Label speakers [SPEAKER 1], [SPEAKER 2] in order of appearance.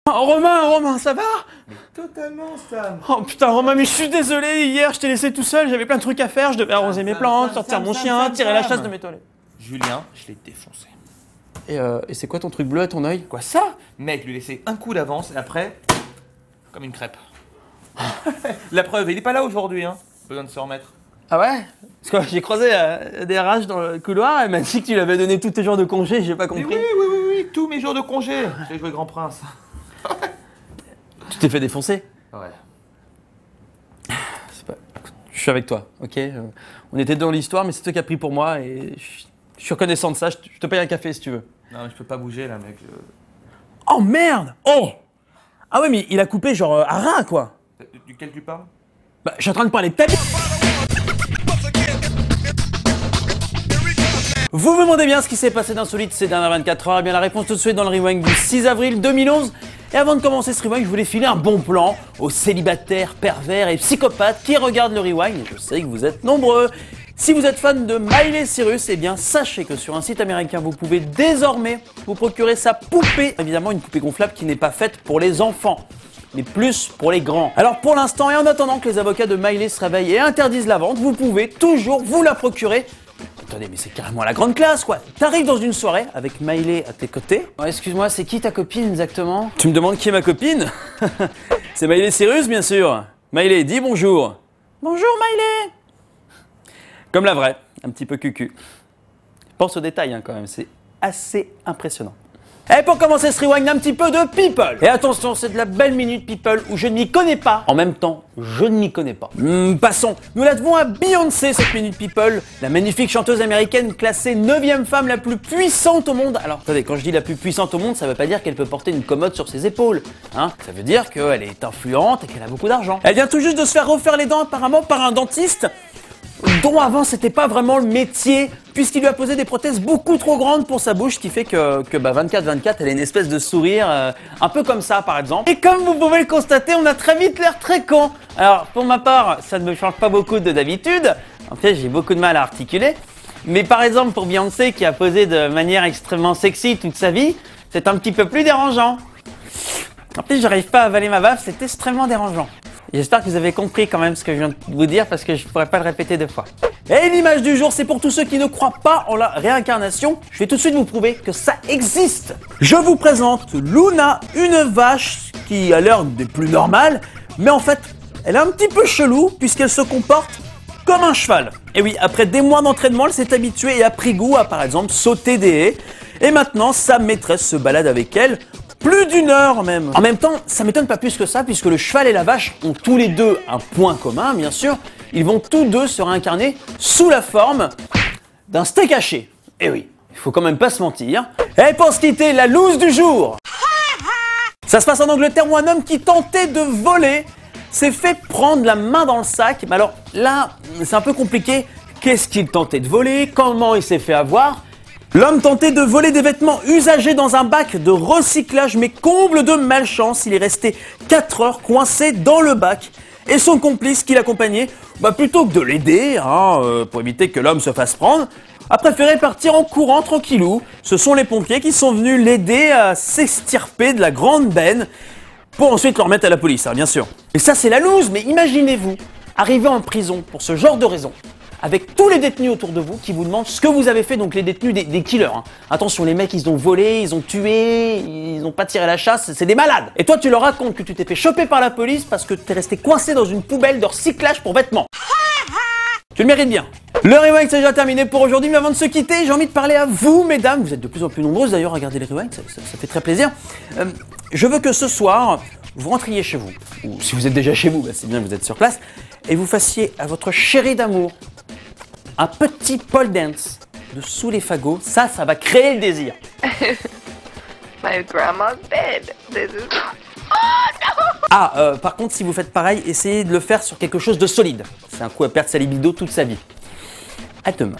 [SPEAKER 1] Oh, Romain, ça va?
[SPEAKER 2] Mais totalement, Sam.
[SPEAKER 1] Oh putain, Romain, mais je suis désolé, hier je t'ai laissé tout seul, j'avais plein de trucs à faire, je devais arroser mes plantes, sortir mon chien, tirer la chasse de mes toilettes.
[SPEAKER 2] Julien, je l'ai défoncé.
[SPEAKER 1] Et c'est quoi ton truc bleu à ton œil?
[SPEAKER 2] Quoi ça? Mec, lui laisser un coup d'avance et après, comme une crêpe. La preuve, il est pas là aujourd'hui, hein. Besoin de se remettre.
[SPEAKER 1] Ah ouais? Parce que j'ai croisé des RH dans le couloir, elle m'a dit que tu lui avais donné tous tes jours de congé, j'ai pas compris.
[SPEAKER 2] Oui, tous mes jours de congé. J'ai joué Grand Prince.
[SPEAKER 1] Tu t'es fait défoncer?
[SPEAKER 2] Ouais.
[SPEAKER 1] Je suis avec toi, ok? On était dans l'histoire, mais c'est toi qui as pris pour moi et je suis reconnaissant de ça, je te paye un café si tu veux.
[SPEAKER 2] Non, mais je peux pas bouger là, mec.
[SPEAKER 1] Oh merde! Oh! Ah ouais, mais il a coupé genre à ras, quoi!
[SPEAKER 2] Duquel tu parles?
[SPEAKER 1] Bah, je suis en train de parler de ta vie! Vous vous demandez bien ce qui s'est passé d'insolite ces dernières 24 heures? Eh bien la réponse tout de suite dans le Rewind du 6 avril 2011. Et avant de commencer ce Rewind, je voulais filer un bon plan aux célibataires, pervers et psychopathes qui regardent le Rewind. Et je sais que vous êtes nombreux. Si vous êtes fan de Miley Cyrus, eh bien sachez que sur un site américain, vous pouvez désormais vous procurer sa poupée. Évidemment une poupée gonflable qui n'est pas faite pour les enfants, mais plus pour les grands. Alors pour l'instant, et en attendant que les avocats de Miley se réveillent et interdisent la vente, vous pouvez toujours vous la procurer. Attendez, mais c'est carrément la grande classe, quoi. T'arrives dans une soirée avec Miley à tes côtés. Oh, excuse-moi, c'est qui ta copine exactement? Tu me demandes qui est ma copine? C'est Miley Cyrus, bien sûr. Miley, dis bonjour. Bonjour, Miley. Comme la vraie, un petit peu cucu. Pense aux détails, hein, quand même, c'est assez impressionnant. Et pour commencer ce rewind, un petit peu de people. Et attention, c'est de la belle minute people où je ne m'y connais pas. En même temps, je ne m'y connais pas. Passons, nous la devons à Beyoncé, cette minute people, la magnifique chanteuse américaine classée 9e femme la plus puissante au monde. Alors, attendez, quand je dis la plus puissante au monde, ça veut pas dire qu'elle peut porter une commode sur ses épaules. Hein, ça veut dire qu'elle est influente et qu'elle a beaucoup d'argent. Elle vient tout juste de se faire refaire les dents apparemment par un dentiste dont avant c'était pas vraiment le métier, puisqu'il lui a posé des prothèses beaucoup trop grandes pour sa bouche, ce qui fait que 24/24 elle a une espèce de sourire un peu comme ça par exemple. Et comme vous pouvez le constater, on a très vite l'air très con. Alors pour ma part, ça ne me change pas beaucoup de d'habitude, en fait j'ai beaucoup de mal à articuler, mais par exemple pour Beyoncé qui a posé de manière extrêmement sexy toute sa vie, c'est un petit peu plus dérangeant. En plus j'arrive pas à avaler ma baffe, c'est extrêmement dérangeant. J'espère que vous avez compris quand même ce que je viens de vous dire parce que je ne pourrais pas le répéter 2 fois. Et l'image du jour, c'est pour tous ceux qui ne croient pas en la réincarnation. Je vais tout de suite vous prouver que ça existe. Je vous présente Luna, une vache qui a l'air des plus normales, mais en fait, elle est un petit peu chelou puisqu'elle se comporte comme un cheval. Et oui, après des mois d'entraînement, elle s'est habituée et a pris goût à par exemple sauter des haies. Et maintenant, sa maîtresse se balade avec elle. Plus d'1 heure même. En même temps, ça m'étonne pas plus que ça puisque le cheval et la vache ont tous les deux un point commun, bien sûr. Ils vont tous deux se réincarner sous la forme d'un steak haché. Et oui, il faut quand même pas se mentir. Et pour se quitter, la loose du jour. Ça se passe en Angleterre où un homme qui tentait de voler s'est fait prendre la main dans le sac. Mais alors là, c'est un peu compliqué. Qu'est-ce qu'il tentait de voler? Comment il s'est fait avoir? L'homme tentait de voler des vêtements usagés dans un bac de recyclage, mais comble de malchance, il est resté 4 heures coincé dans le bac. Et son complice qui l'accompagnait, plutôt que de l'aider, pour éviter que l'homme se fasse prendre, a préféré partir en courant tranquillou. Ce sont les pompiers qui sont venus l'aider à s'extirper de la grande benne, pour ensuite le remettre à la police, bien sûr. Et ça c'est la loose, mais imaginez-vous, arriver en prison pour ce genre de raison, avec tous les détenus autour de vous qui vous demandent ce que vous avez fait, donc les détenus des killers. Attention, les mecs, ils ont volé, ils ont tué, ils n'ont pas tiré la chasse, c'est des malades. Et toi, tu leur racontes que tu t'es fait choper par la police parce que t'es resté coincé dans une poubelle de recyclage pour vêtements. Tu le mérites bien. Le rewind c'est déjà terminé pour aujourd'hui, mais avant de se quitter, j'ai envie de parler à vous, mesdames. Vous êtes de plus en plus nombreuses d'ailleurs à regarder les rewinds, ça fait très plaisir. Je veux que ce soir, vous rentriez chez vous, ou si vous êtes déjà chez vous, c'est bien, vous êtes sur place, et vous fassiez à votre chérie d'amour un petit pole dance de sous les fagots, ça va créer le désir.
[SPEAKER 3] My grandma's bed. This is... Oh no!
[SPEAKER 1] Par contre, si vous faites pareil, essayez de le faire sur quelque chose de solide. C'est un coup à perdre sa libido toute sa vie. À demain.